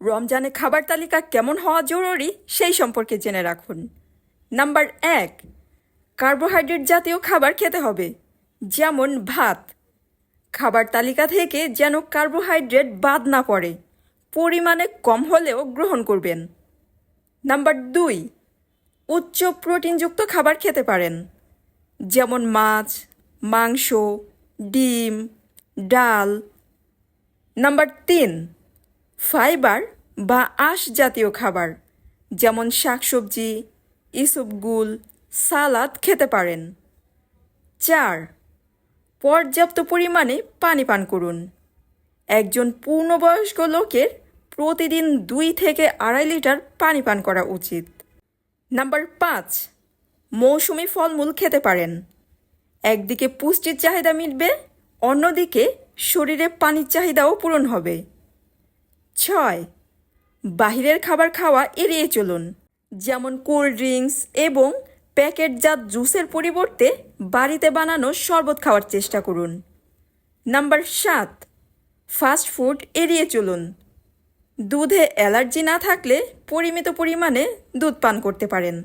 রমজানে খাবার তালিকা কেমন হওয়া জরুরি সেই সম্পর্কে জেনে রাখুন। নাম্বার 1, কার্বোহাইড্রেট জাতীয় খাবার খেতে হবে, যেমন ভাত। খাবার তালিকা থেকে যেন কার্বোহাইড্রেট বাদ না পড়ে, পরিমাণে কম হলেও গ্রহণ করবেন। নাম্বার 2, উচ্চ প্রোটিনযুক্ত খাবার খেতে পারেন, যেমন মাছ, মাংস, ডিম, ডাল। নাম্বার 3, ফাইবার বা আঁশ জাতীয় খাবার, যেমন শাকসবজি, ইসবগুল, সালাদ খেতে পারেন। 4, পর্যাপ্ত পরিমাণে পানি পান করুন। একজন পূর্ণবয়স্ক লোকের প্রতিদিন 2 থেকে 2.5 লিটার পানি পান করা উচিত। নাম্বার 5, মৌসুমি ফলমূল খেতে পারেন। একদিকে পুষ্টির চাহিদা মিটবে, অন্যদিকে শরীরে পানির চাহিদাও পূরণ হবে। 6, বাহিরের খাবার খাওয়া এড়িয়ে চলুন, যেমন কোল্ড ড্রিঙ্কস এবং প্যাকেটজাত জুসের পরিবর্তে বাড়িতে বানানো শরবত খাওয়ার চেষ্টা করুন। নাম্বার 7, ফাস্ট ফুড এড়িয়ে চলুন। দুধে অ্যালার্জি না থাকলে পরিমিত পরিমাণে দুধ পান করতে পারেন।